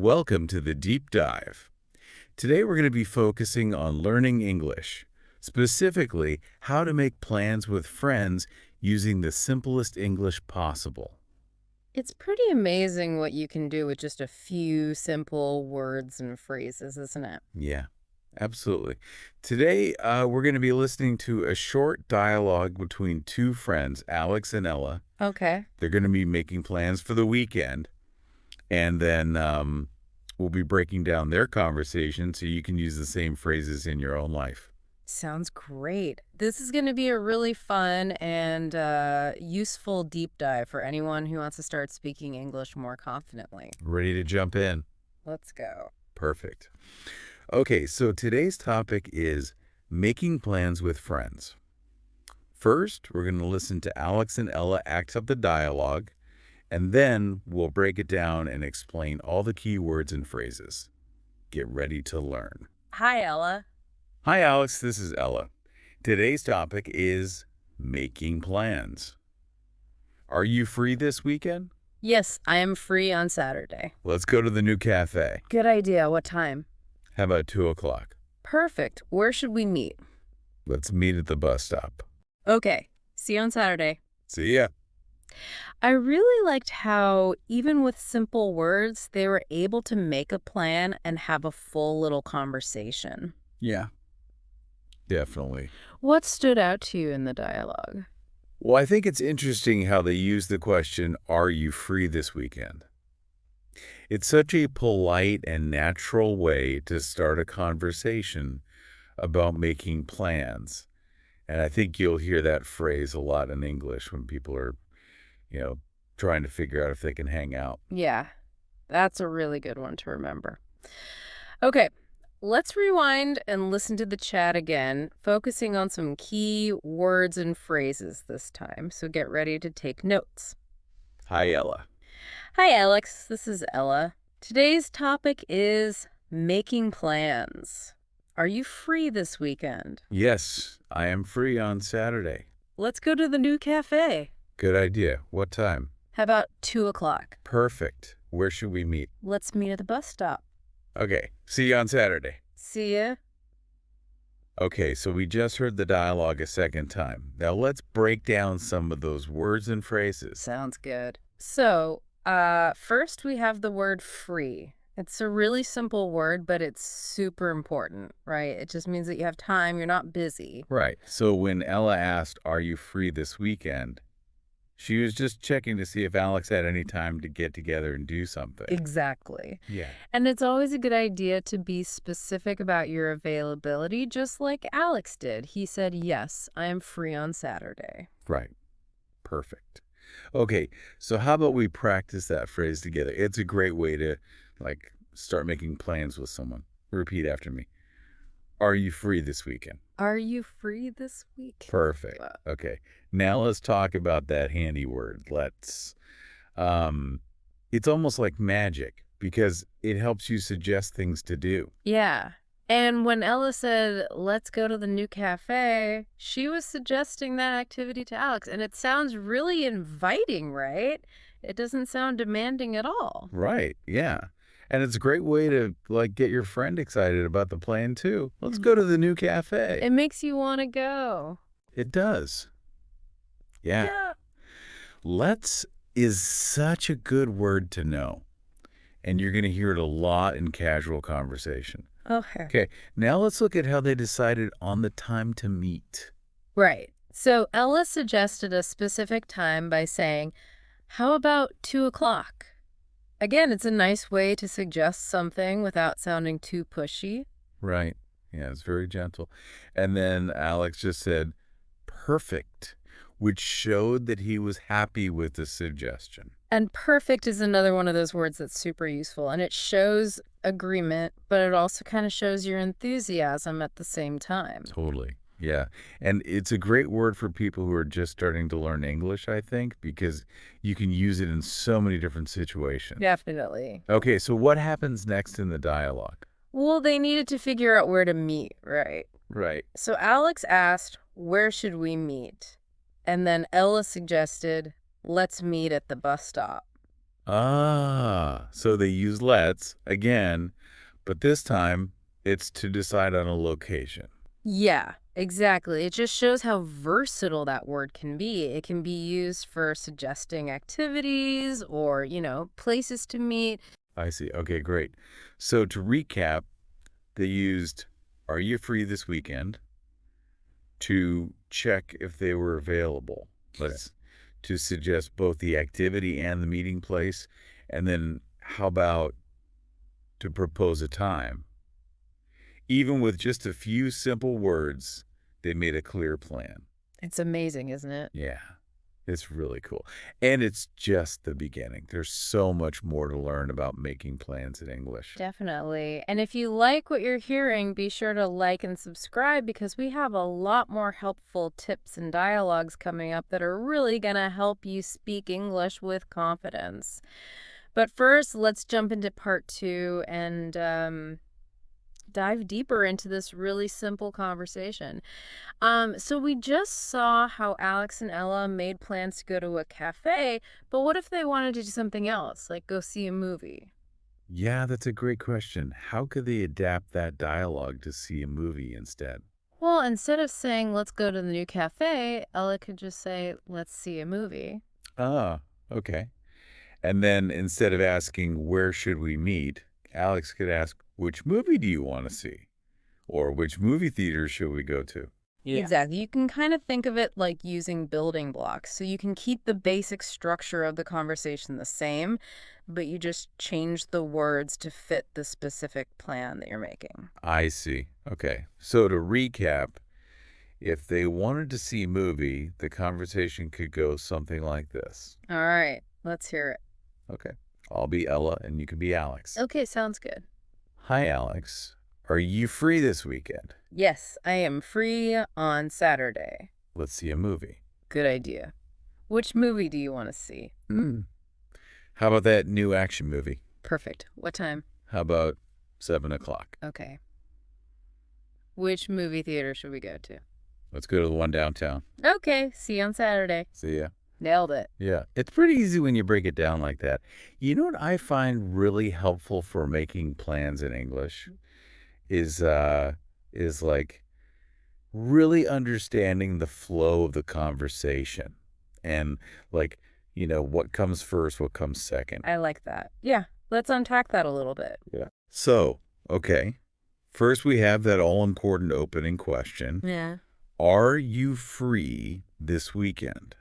Welcome to the Deep Dive. Today we're going to be focusing on learning English, specifically how to make plans with friends using the simplest English possible. It's pretty amazing what you can do with just a few simple words and phrases, isn't it? Yeah, absolutely. Today we're going to be listening to a short dialogue between two friends, Alex and Ella. Okay. They're going to be making plans for the weekend, and then we'll be breaking down their conversation so you can use the same phrases in your own life. Sounds great. This is going to be a really fun and useful deep dive for anyone who wants to start speaking English more confidently. Ready to jump in? Let's go. Perfect. Okay, so today's topic is making plans with friends. First, we're going to listen to Alex and Ella act out the dialogue, and then we'll break it down and explain all the key words and phrases. Get ready to learn. Hi, Ella. Hi, Alex. This is Ella. Today's topic is making plans. Are you free this weekend? Yes, I am free on Saturday. Let's go to the new cafe. Good idea. What time? How about 2 o'clock? Perfect. Where should we meet? Let's meet at the bus stop. Okay. See you on Saturday. See ya. I really liked how, even with simple words, they were able to make a plan and have a full little conversation. Yeah, definitely. What stood out to you in the dialogue? Well, I think it's interesting how they use the question, are you free this weekend? It's such a polite and natural way to start a conversation about making plans. And I think you'll hear that phrase a lot in English when people are, you know, trying to figure out if they can hang out. Yeah, that's a really good one to remember. Okay, let's rewind and listen to the chat again, focusing on some key words and phrases this time. So get ready to take notes. Hi, Ella. Hi, Alex. This is Ella. Today's topic is making plans. Are you free this weekend? Yes, I am free on Saturday. Let's go to the new cafe. Good idea. What time? How about 2 o'clock? Perfect. Where should we meet? Let's meet at the bus stop. Okay, see you on Saturday. See ya. Okay, so we just heard the dialogue a second time. Now let's break down some of those words and phrases. Sounds good. So, first we have the word free. It's a really simple word, but it's super important, right? It just means that you have time, you're not busy. Right. So when Ella asked, are you free this weekend? She was just checking to see if Alex had any time to get together and do something. Exactly. Yeah. And it's always a good idea to be specific about your availability, just like Alex did. He said, yes, I am free on Saturday. Right. Perfect. Okay, so how about we practice that phrase together? It's a great way to, start making plans with someone. Repeat after me. Are you free this weekend? Are you free this week? Perfect. Okay. Now let's talk about that handy word. It's almost like magic because it helps you suggest things to do. Yeah. And when Ella said, let's go to the new cafe, she was suggesting that activity to Alex. And it sounds really inviting, right? It doesn't sound demanding at all. Right. Yeah. And it's a great way to get your friend excited about the plan too. Let's go to the new cafe. It makes you want to go. It does. Yeah. Let's is such a good word to know. And you're going to hear it a lot in casual conversation. Okay. Okay, now let's look at how they decided on the time to meet. Right. So Ella suggested a specific time by saying, how about 2 o'clock? Again, it's a nice way to suggest something without sounding too pushy. Right. Yeah, it's very gentle. And then Alex just said, perfect, which showed that he was happy with the suggestion. And perfect is another one of those words that's super useful. And it shows agreement, but it also kind of shows your enthusiasm at the same time. Totally. Yeah. And it's a great word for people who are just starting to learn English, I think, because you can use it in so many different situations. Definitely. Okay, so what happens next in the dialogue? Well, they needed to figure out where to meet, right? Right. So Alex asked, where should we meet? And then Ella suggested, let's meet at the bus stop. Ah, so they use let's again, but this time it's to decide on a location. Yeah, exactly. It just shows how versatile that word can be. It can be used for suggesting activities or, places to meet. I see. Okay, great. So to recap, they used, are you free this weekend? To check if they were available. Let's to suggest both the activity and the meeting place. And then how about to propose a time? Even with just a few simple words, they made a clear plan. It's amazing, isn't it? Yeah, it's really cool. And it's just the beginning. There's so much more to learn about making plans in English. Definitely. And if you like what you're hearing, be sure to like and subscribe because we have a lot more helpful tips and dialogues coming up that are really going to help you speak English with confidence. But first, let's jump into part 2 and dive deeper into this really simple conversation. So we just saw how Alex and Ella made plans to go to a cafe, but what if they wanted to do something else, like go see a movie? Yeah, that's a great question. How could they adapt that dialogue to see a movie instead? Well, instead of saying, let's go to the new cafe, Ella could just say, let's see a movie. Ah, okay. And then instead of asking, where should we meet? Alex could ask, which movie do you want to see? Or which movie theater should we go to? Yeah. Exactly. You can kind of think of it like using building blocks. So you can keep the basic structure of the conversation the same, but you just change the words to fit the specific plan that you're making. I see. Okay. So to recap, if they wanted to see a movie, the conversation could go something like this. All right, let's hear it. Okay. I'll be Ella and you can be Alex. Okay, sounds good. Hi, Alex. Are you free this weekend? Yes, I am free on Saturday. Let's see a movie. Good idea. Which movie do you want to see? Hmm. How about that new action movie? Perfect. What time? How about 7 o'clock? Okay. Which movie theater should we go to? Let's go to the one downtown. Okay, see you on Saturday. See ya. Nailed it. Yeah, it's pretty easy when you break it down like that. You know what I find really helpful for making plans in English is like really understanding the flow of the conversation and like, what comes first, what comes second. I like that. Yeah, let's unpack that a little bit. Yeah. So, okay. First we have that all important opening question. Yeah. Are you free this weekend?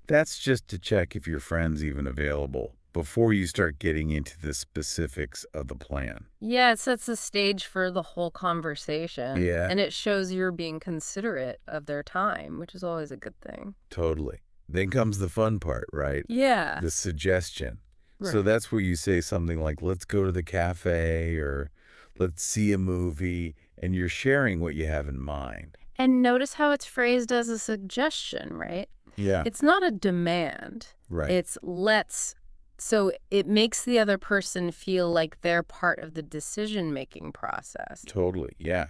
That's just to check if your friend's even available before you start getting into the specifics of the plan. Yeah, it sets the stage for the whole conversation. Yeah. And it shows you're being considerate of their time, which is always a good thing. Totally. Then comes the fun part, right? Yeah. The suggestion. So Right. that's where you say something like, let's go to the cafe or let's see a movie, and you're sharing what you have in mind. And notice how it's phrased as a suggestion, right? Yeah. It's not a demand. Right. It's let's. So it makes the other person feel like they're part of the decision-making process. Totally. Yeah.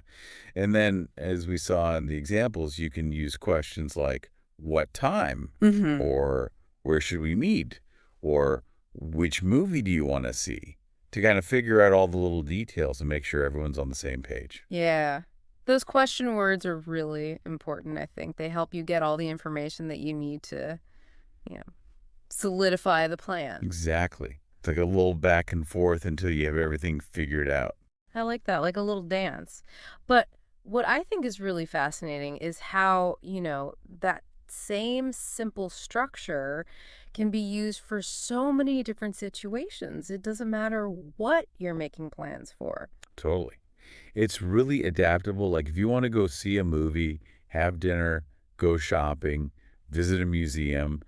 And then, as we saw in the examples, you can use questions like, what time? Mm-hmm. Or where should we meet? Or which movie do you want to see? To kind of figure out all the little details and make sure everyone's on the same page. Yeah. Those question words are really important, I think. They help you get all the information that you need to, you know, solidify the plan. Exactly. It's like a little back and forth until you have everything figured out. I like that, like a little dance. But what I think is really fascinating is how, that same simple structure can be used for so many different situations. It doesn't matter what you're making plans for. Totally. It's really adaptable. Like if you want to go see a movie, have dinner, go shopping, visit a museum,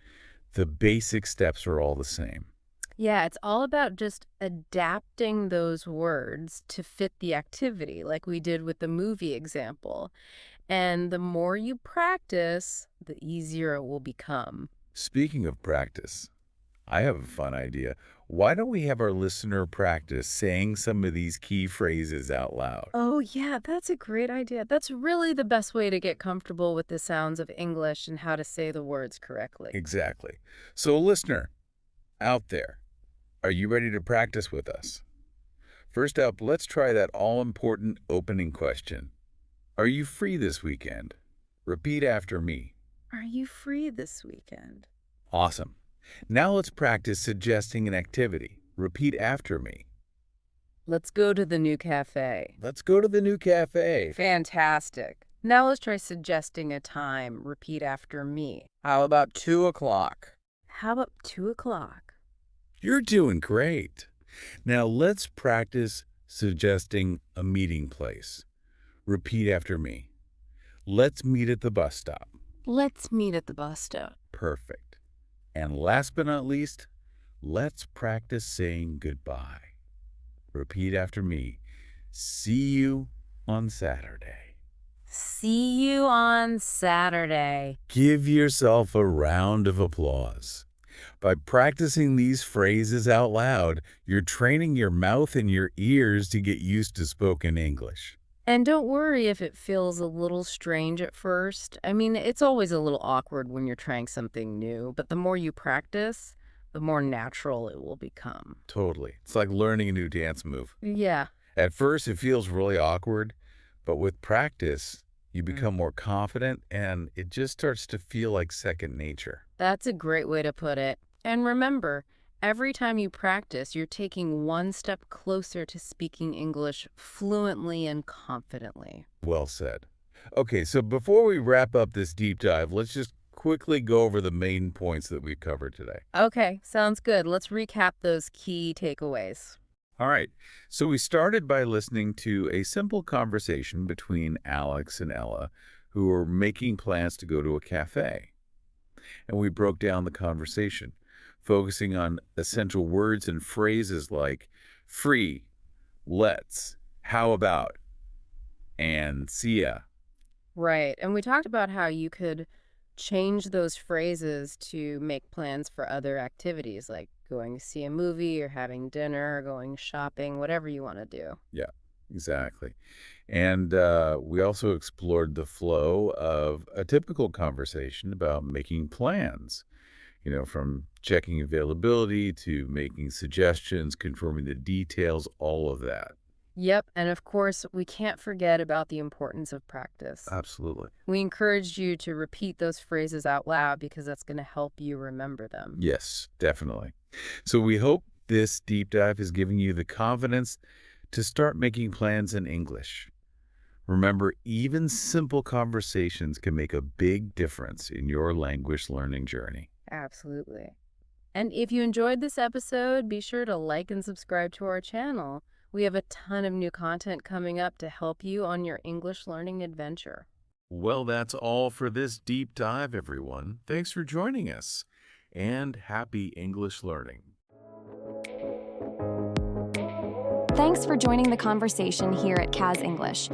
the basic steps are all the same. Yeah, it's all about just adapting those words to fit the activity, like we did with the movie example. And the more you practice, the easier it will become. Speaking of practice, I have a fun idea. Why don't we have our listener practice saying some of these key phrases out loud? Oh, yeah, that's a great idea. That's really the best way to get comfortable with the sounds of English and how to say the words correctly. Exactly. So, listener out there, Are you ready to practice with us? First up, let's try that all-important opening question. Are you free this weekend? Repeat after me. Are you free this weekend? Awesome. Now let's practice suggesting an activity. Repeat after me. Let's go to the new cafe. Let's go to the new cafe. Fantastic. Now let's try suggesting a time. Repeat after me. How about 2 o'clock? How about 2 o'clock? You're doing great. Now let's practice suggesting a meeting place. Repeat after me. Let's meet at the bus stop. Let's meet at the bus stop. Perfect. And last but not least, let's practice saying goodbye. Repeat after me. See you on Saturday. See you on Saturday. Give yourself a round of applause. By practicing these phrases out loud, you're training your mouth and your ears to get used to spoken English. And don't worry if it feels a little strange at first. I mean, it's always a little awkward when you're trying something new, but the more you practice, the more natural it will become. Totally. It's like learning a new dance move. Yeah. At first, it feels really awkward, but with practice, you become more confident and it just starts to feel like second nature. That's a great way to put it. And remember, every time you practice, you're taking one step closer to speaking English fluently and confidently. Well said. Okay, so before we wrap up this deep dive, let's just quickly go over the main points that we covered today. Okay, sounds good. Let's recap those key takeaways. All right, so we started by listening to a simple conversation between Alex and Ella, who were making plans to go to a cafe. And we broke down the conversation, focusing on essential words and phrases like free, let's, how about, and see ya. Right, and we talked about how you could change those phrases to make plans for other activities, like going to see a movie or having dinner or going shopping, whatever you want to do. Yeah, exactly. And we also explored the flow of a typical conversation about making plans, from checking availability to making suggestions, confirming the details, all of that. Yep, and of course, we can't forget about the importance of practice. Absolutely. We encouraged you to repeat those phrases out loud because that's going to help you remember them. Yes, definitely. So we hope this deep dive is giving you the confidence to start making plans in English. Remember, even simple conversations can make a big difference in your language learning journey. Absolutely. And if you enjoyed this episode, be sure to like and subscribe to our channel. We have a ton of new content coming up to help you on your English learning adventure. Well, that's all for this deep dive, everyone. Thanks for joining us, and happy English learning. Thanks for joining the conversation here at Kaz English.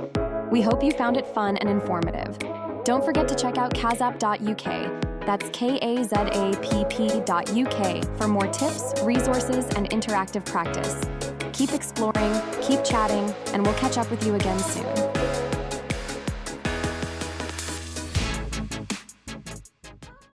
We hope you found it fun and informative. Don't forget to check out kazapp.uk. That's kazapp.uk for more tips, resources, and interactive practice. Keep exploring, keep chatting, and we'll catch up with you again soon.